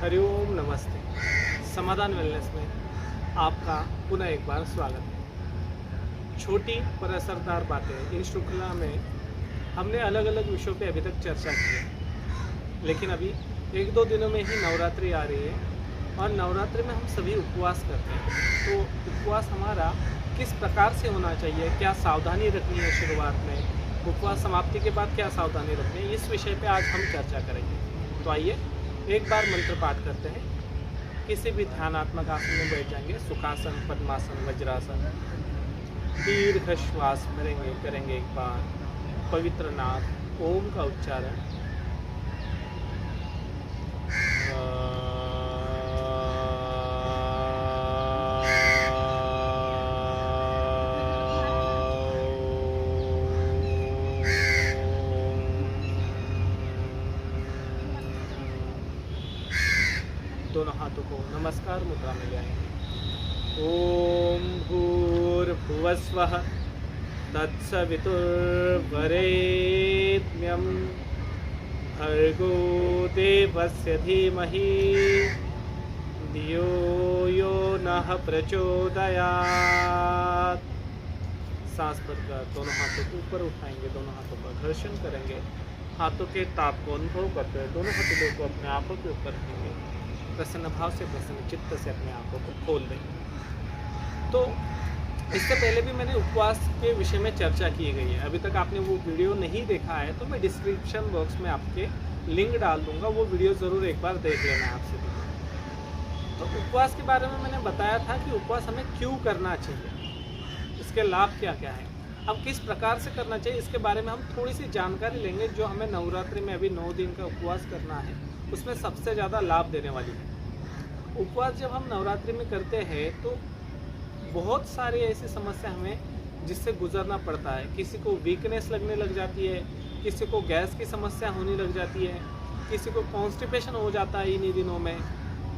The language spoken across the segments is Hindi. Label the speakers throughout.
Speaker 1: हरिओम नमस्ते। समाधान वेलनेस में आपका पुनः एक बार स्वागत है। छोटी पर असरदार बातें इन श्रृंखला में हमने अलग अलग विषयों पे अभी तक चर्चा की है, लेकिन अभी एक दो दिनों में ही नवरात्रि आ रही है और नवरात्रि में हम सभी उपवास करते हैं। तो उपवास हमारा किस प्रकार से होना चाहिए, क्या सावधानी रखनी है शुरुआत में, उपवास समाप्ति के बाद क्या सावधानी रखनी है, इस विषय पे आज हम चर्चा करेंगे। तो आइए एक बार मंत्र पाठ करते हैं। किसी भी ध्यानात्मक आसन में बैठ जाएंगे, सुखासन, पद्मासन, वज्रासन। दीर्घ श्वास करेंगे एक बार पवित्र नाद ओम का उच्चारण। दोनों हाथों को नमस्कार मुद्रा में ले आएंगे। ओम भूर्भुवस्वः तत्सवितुर्वरेण्यं भर्गो देवस्य धीमहि धियो यो नः प्रचोदयात्। सांस भरकर दोनों हाथों को ऊपर उठाएंगे, दोनों हाथों का घर्षण करेंगे, हाथों के ताप को अनुभव करते हुए दोनों हाथों को अपने आंखों के ऊपर रखेंगे। प्रसन्न भाव से, प्रसन्न चित्त से अपने आंखों को खोल देंगे। तो इससे पहले भी मैंने उपवास के विषय में चर्चा की गई है। अभी तक आपने वो वीडियो नहीं देखा है तो मैं डिस्क्रिप्शन बॉक्स में आपके लिंक डाल दूंगा, वो वीडियो ज़रूर एक बार देख लेना है आपसे भी। तो उपवास के बारे में मैंने बताया था कि उपवास हमें क्यों करना चाहिए, इसके लाभ क्या क्या है, अब किस प्रकार से करना चाहिए, इसके बारे में हम थोड़ी सी जानकारी लेंगे जो हमें नवरात्रि में अभी 9 दिन का उपवास करना है उसमें सबसे ज़्यादा लाभ देने वाली है। उपवास जब हम नवरात्रि में करते हैं तो बहुत सारी ऐसी समस्या हमें जिससे गुजरना पड़ता है। किसी को वीकनेस लगने लग जाती है, किसी को गैस की समस्या होने लग जाती है, किसी को कॉन्स्टिपेशन हो जाता है इन्हीं दिनों में।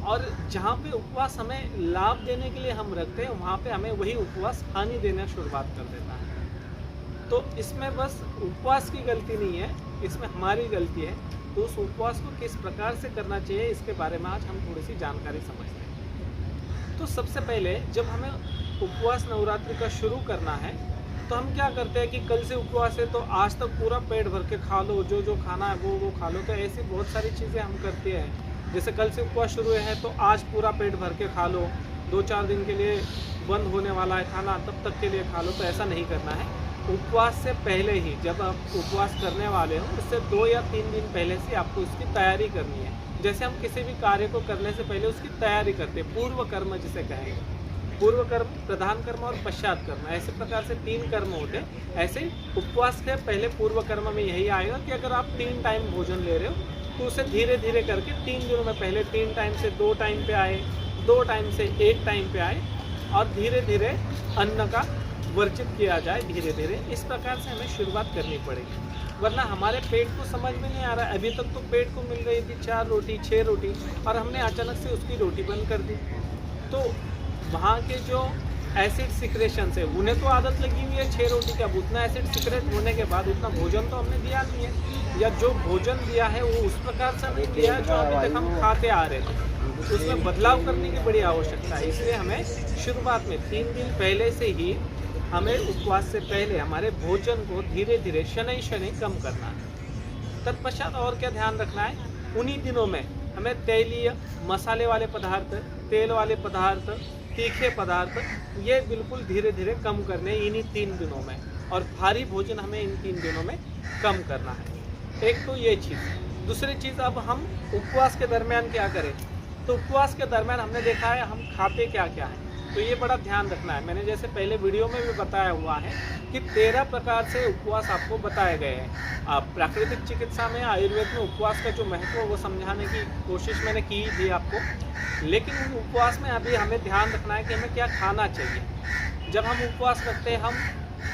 Speaker 1: और जहाँ पे उपवास हमें लाभ देने के लिए हम रखते हैं वहाँ पे हमें वही उपवास हानि देना शुरुआत कर देता है। तो इसमें बस उपवास की गलती नहीं है, इसमें हमारी गलती है। तो उस उपवास को किस प्रकार से करना चाहिए इसके बारे में आज हम थोड़ी सी जानकारी समझते हैं। तो सबसे पहले जब हमें उपवास नवरात्रि का शुरू करना है तो हम क्या करते हैं कि कल से उपवास है तो आज तक पूरा पेट भर के खा लो, जो जो खाना है वो खा लो। तो ऐसी बहुत सारी चीज़ें हम करते हैं। जैसे कल से उपवास शुरू है तो आज पूरा पेट भर के खा लो, 2-4 दिन के लिए बंद होने वाला है खाना, तब तक के लिए खा लो। तो ऐसा नहीं करना है। उपवास से पहले ही, जब आप उपवास करने वाले हो उससे 2 या 3 दिन पहले से आपको उसकी तैयारी करनी है। जैसे हम किसी भी कार्य को करने से पहले उसकी तैयारी करते हैं, पूर्व कर्म जिसे कहेंगे। पूर्व कर्म, प्रधान कर्म और पश्चात कर्म, ऐसे प्रकार से 3 कर्म होते हैं। ऐसे उपवास के पहले पूर्व कर्म में यही आएगा कि अगर आप 3 टाइम भोजन ले रहे हो तो उसे धीरे धीरे करके 3 दिनों में पहले 3 टाइम से 2 टाइम पे आए, 2 टाइम से 1 टाइम पे आए और धीरे धीरे अन्न का वर्जित किया जाए धीरे धीरे। इस प्रकार से हमें शुरुआत करनी पड़ेगी, वरना हमारे पेट को समझ में नहीं आ रहा है। अभी तक तो पेट को मिल रही थी 4 रोटी 6 रोटी और हमने अचानक से उसकी रोटी बंद कर दी। तो वहाँ के जो एसिड सिक्रेशन है उन्हें तो आदत लगी हुई है 6 रोटी का। उतना एसिड सिक्रेट होने के बाद उतना भोजन तो हमने दिया नहीं है, या जो भोजन दिया है वो उस प्रकार से नहीं दिया है जो अभी तक हम खाते आ रहे थे। उसमें बदलाव करने की बड़ी आवश्यकता है। इसलिए हमें शुरुआत में 3 दिन पहले से ही हमें उपवास से पहले हमारे भोजन को धीरे धीरे शनै शनै कम करना है। तत्पश्चात और क्या ध्यान रखना है, उन्हीं दिनों में हमें तेलीय, मसाले वाले पदार्थ, तेल वाले पदार्थ, तीखे पदार्थ ये बिल्कुल धीरे धीरे कम करने इन्हीं 3 दिनों में। और भारी भोजन हमें इन 3 दिनों में कम करना है। एक तो ये चीज़। दूसरी चीज़, अब हम उपवास के दरमियान क्या करें। तो उपवास के दरमियान हमने देखा है हम खाते क्या क्या है, तो ये बड़ा ध्यान रखना है। मैंने जैसे पहले वीडियो में भी बताया हुआ है कि 13 प्रकार से उपवास आपको बताए गए हैं। प्राकृतिक चिकित्सा में, आयुर्वेद में उपवास का जो महत्व है वो समझाने की कोशिश मैंने की थी आपको। लेकिन उन उपवास में अभी हमें ध्यान रखना है कि हमें क्या खाना चाहिए। जब हम उपवास रखते हैं हम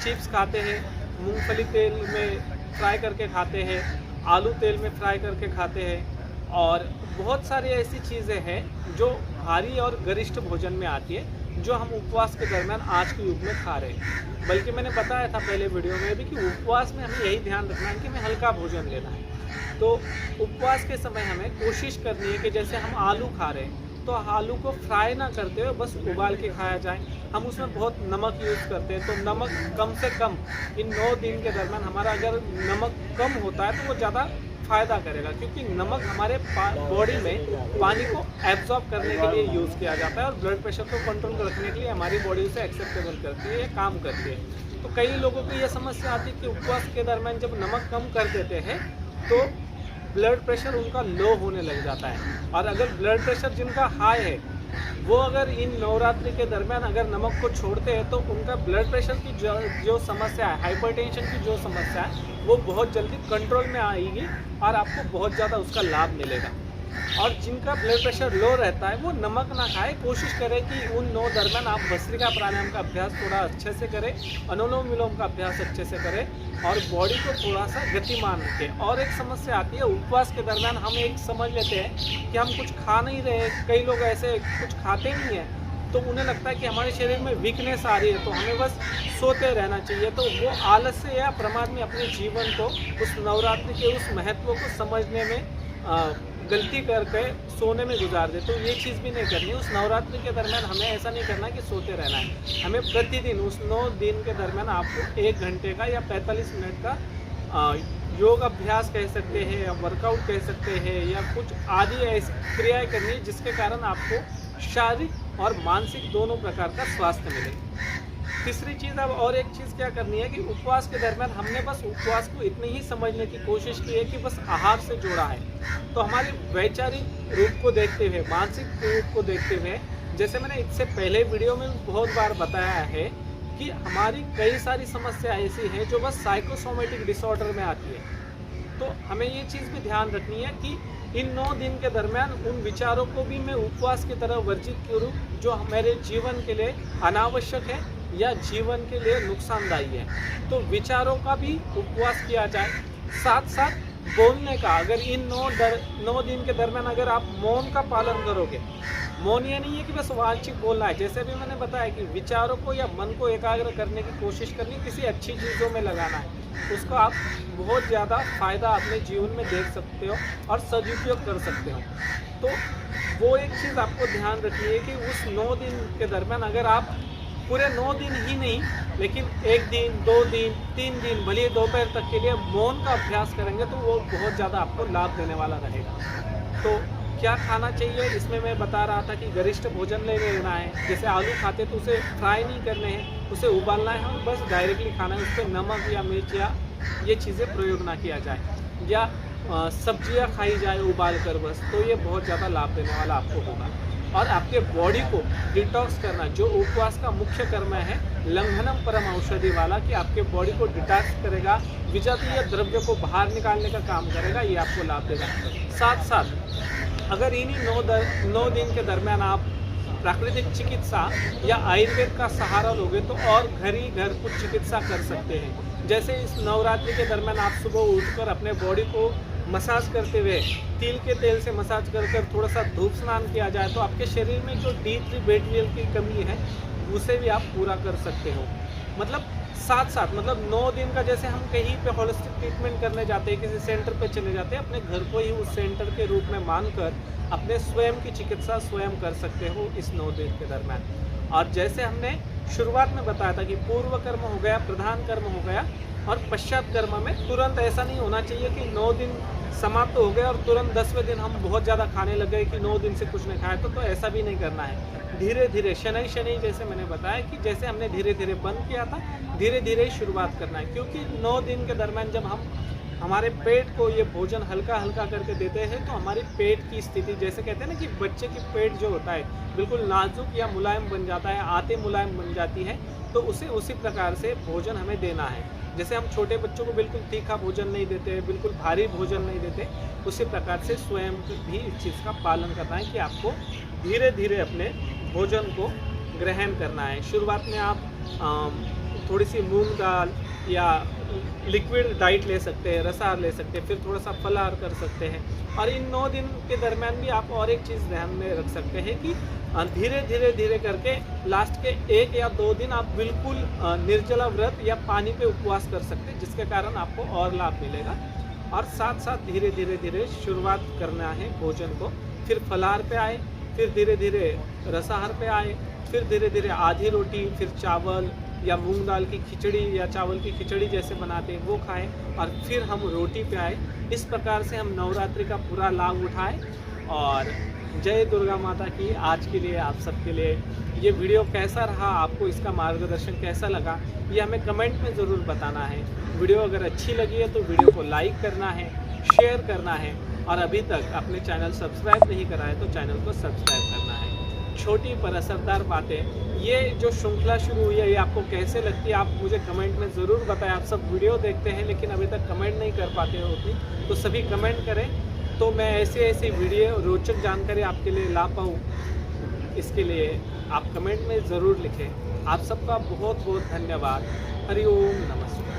Speaker 1: चिप्स खाते हैं, मूंगफली तेल में फ्राई करके खाते हैं, आलू तेल में फ्राई करके खाते हैं, और बहुत सारी ऐसी चीज़ें हैं जो भारी और गरिष्ठ भोजन में आती है जो हम उपवास के दरमियान आज के युग में खा रहे हैं। बल्कि मैंने बताया था पहले वीडियो में भी कि उपवास में हमें यही ध्यान रखना है कि हमें हल्का भोजन लेना है। तो उपवास के समय हमें कोशिश करनी है कि जैसे हम आलू खा रहे हैं तो आलू को फ्राई ना करते हुए बस उबाल के खाया जाए। हम उसमें बहुत नमक यूज़ करते हैं, तो नमक कम से कम इन 9 दिन के दरमियान हमारा अगर नमक कम होता है तो वो ज़्यादा फ़ायदा करेगा, क्योंकि नमक हमारे बॉडी में पानी को एब्जॉर्ब करने के लिए यूज़ किया जाता है और ब्लड प्रेशर को कंट्रोल रखने के लिए हमारी बॉडी उसे एक्सेप्टेबल करती है, ये काम करती है। तो कई लोगों को ये समस्या आती है कि उपवास के दरमियान जब नमक कम कर देते हैं तो ब्लड प्रेशर उनका लो होने लग जाता है, और अगर ब्लड प्रेशर जिनका हाई है वो अगर इन नवरात्रि के दरमियान अगर नमक को छोड़ते हैं तो उनका ब्लड प्रेशर की जो समस्या है, हाइपरटेंशन की जो समस्या है, वो बहुत जल्दी कंट्रोल में आएगी और आपको बहुत ज़्यादा उसका लाभ मिलेगा। और जिनका ब्लड प्रेशर लो रहता है वो नमक ना खाए, कोशिश करें कि उन 9 दरमियान आप भस्त्रिका प्राणायाम का अभ्यास थोड़ा अच्छे से करें, अनुलोम विलोम का अभ्यास अच्छे से करें और बॉडी को थोड़ा सा गतिमान रखें। और एक समस्या आती है उपवास के दरमियान, हम एक समझ लेते हैं कि हम कुछ खा नहीं रहे, कई लोग ऐसे कुछ खाते नहीं हैं तो उन्हें लगता है कि हमारे शरीर में वीकनेस आ रही है तो हमें बस सोते रहना चाहिए। तो वो आलस्य या प्रमाद में अपने जीवन को उस नवरात्रि के उस महत्व को समझने में गलती करके सोने में गुजार दे, तो ये चीज़ भी नहीं करनी। उस नवरात्रि के दरमियान हमें ऐसा नहीं करना कि सोते रहना है, हमें प्रतिदिन उस 9 दिन के दरमियान आपको 1 घंटे का या 45 मिनट का योग अभ्यास कह सकते हैं या वर्कआउट कह सकते हैं या कुछ आदि ऐसी क्रियाएँ करनी है जिसके कारण आपको शारीरिक और मानसिक दोनों प्रकार का स्वास्थ्य मिले। तीसरी चीज़, अब और एक चीज़ क्या करनी है कि उपवास के दरमियान हमने बस उपवास को इतनी ही समझने की कोशिश की है कि बस आहार से जोड़ा है, तो हमारे वैचारिक रूप को देखते हुए, मानसिक रूप को देखते हुए, जैसे मैंने इससे पहले वीडियो में बहुत बार बताया है कि हमारी कई सारी समस्या ऐसी हैं जो बस साइकोसोमेटिक डिसऑर्डर में आती है। तो हमें ये चीज़ भी ध्यान रखनी है कि इन 9 दिन के दरमियान उन विचारों को भी मैं उपवास की तरह वर्जित करूँ जो हमारे जीवन के लिए अनावश्यक है या जीवन के लिए नुकसानदायी है। तो विचारों का भी उपवास किया जाए, साथ साथ बोलने का, अगर इन 9 दिन के दरमियान अगर आप मौन का पालन करोगे, मौन ये नहीं है कि बस वांछित बोलना है, जैसे भी मैंने बताया कि विचारों को या मन को एकाग्र करने की कोशिश करनी, किसी अच्छी चीज़ों में लगाना है, उसका आप बहुत ज़्यादा फ़ायदा अपने जीवन में देख सकते हो और सदुपयोग कर सकते हो। तो वो एक चीज़ आपको ध्यान रखनी है कि उस 9 दिन के दरमियान अगर आप पूरे 9 दिन ही नहीं लेकिन 1 दिन, 2 दिन, 3 दिन, भले दोपहर तक के लिए मौन का अभ्यास करेंगे तो वो बहुत ज़्यादा आपको लाभ देने वाला रहेगा। तो क्या खाना चाहिए, इसमें मैं बता रहा था कि गरिष्ठ भोजन ले लेना है। जैसे आलू खाते तो उसे फ्राई नहीं करने हैं, उसे उबालना है और बस डायरेक्टली खाना है, उस पर नमक या मिर्च या ये चीज़ें प्रयोग ना किया जाए, या सब्जियां खाई जाए उबाल कर बस, तो ये बहुत ज़्यादा लाभ देने वाला आपको होगा। और आपके बॉडी को डिटॉक्स करना, जो उपवास का मुख्य कर्म है, लंघनम परम औषधि वाला, कि आपके बॉडी को डिटॉक्स करेगा, विजातीय द्रव्य को बाहर निकालने का काम करेगा, ये आपको लाभ देगा। साथ साथ अगर इन्हीं 9 दिन के दरमियान आप प्राकृतिक चिकित्सा या आयुर्वेद का सहारा लोगे तो और घर ही घर कुछ चिकित्सा कर सकते हैं। जैसे इस नवरात्रि के दरमियान आप सुबह उठकर अपने बॉडी को मसाज करते हुए तिल के तेल से मसाज कर थोड़ा सा धूप स्नान किया जाए तो आपके शरीर में जो D3 B12 की कमी है उसे भी आप पूरा कर सकते हो। मतलब साथ साथ, मतलब 9 दिन का, जैसे हम कहीं पे होलिस्टिक ट्रीटमेंट करने जाते हैं, किसी सेंटर पे चले जाते हैं, अपने घर को ही उस सेंटर के रूप में मानकर अपने स्वयं की चिकित्सा स्वयं कर सकते हो इस 9 दिन के दरमियान। और जैसे हमने शुरुआत में बताया था कि पूर्व कर्म हो गया, प्रधान कर्म हो गया और पश्चात कर्म में तुरंत ऐसा नहीं होना चाहिए कि 9 दिन समाप्त हो गए और तुरंत 10वें दिन हम बहुत ज़्यादा खाने लग गए कि 9 दिन से कुछ नहीं खाया, तो ऐसा भी नहीं करना है। धीरे धीरे, शनि शनि, जैसे मैंने बताया कि जैसे हमने धीरे धीरे बंद किया था, धीरे धीरे ही शुरुआत करना है। क्योंकि 9 दिन के दरमियान जब हम हमारे पेट को ये भोजन हल्का हल्का करके देते हैं तो हमारी पेट की स्थिति, जैसे कहते हैं ना कि बच्चे की पेट जो होता है बिल्कुल नाजुक या मुलायम बन जाता है, आते मुलायम बन जाती है, तो उसे उसी प्रकार से भोजन हमें देना है। जैसे हम छोटे बच्चों को बिल्कुल तीखा भोजन नहीं देते, बिल्कुल भारी भोजन नहीं देते, उसी प्रकार से स्वयं भी इस चीज़ का पालन करना है कि आपको धीरे धीरे अपने भोजन को ग्रहण करना है। शुरुआत में आप थोड़ी सी मूंग दाल या लिक्विड डाइट ले सकते हैं, रसाहार ले सकते हैं, फिर थोड़ा सा फलाहार कर सकते हैं। और इन 9 दिन के दरमियान भी आप और एक चीज़ ध्यान में रख सकते हैं कि धीरे धीरे धीरे करके लास्ट के 1 या 2 दिन आप बिल्कुल निर्जला व्रत या पानी पे उपवास कर सकते हैं, जिसके कारण आपको और लाभ मिलेगा। और साथ साथ धीरे धीरे धीरे शुरुआत करना है भोजन को। फिर फलाहार पे आए, फिर धीरे धीरे रसाहार पे आए, फिर धीरे धीरे आधी रोटी, फिर चावल या मूंग दाल की खिचड़ी या चावल की खिचड़ी जैसे बनाते हैं वो खाएं, और फिर हम रोटी पे आए। इस प्रकार से हम नवरात्रि का पूरा लाभ उठाएं। और जय दुर्गा माता की। आज के लिए आप सबके लिए ये वीडियो कैसा रहा, आपको इसका मार्गदर्शन कैसा लगा, ये हमें कमेंट में ज़रूर बताना है। वीडियो अगर अच्छी लगी है तो वीडियो को लाइक करना है, शेयर करना है, और अभी तक अपने चैनल सब्सक्राइब नहीं करा है तो चैनल को सब्सक्राइब करना है। छोटी पर असरदार बातें, ये जो श्रृंखला शुरू हुई है ये आपको कैसे लगती है आप मुझे कमेंट में ज़रूर बताएं। आप सब वीडियो देखते हैं लेकिन अभी तक कमेंट नहीं कर पाते हो उतनी, तो सभी कमेंट करें तो मैं ऐसे वीडियो रोचक जानकारी आपके लिए ला पाऊँ। इसके लिए आप कमेंट में ज़रूर लिखें। आप सबका बहुत बहुत धन्यवाद। हरि ओम नमस्ते।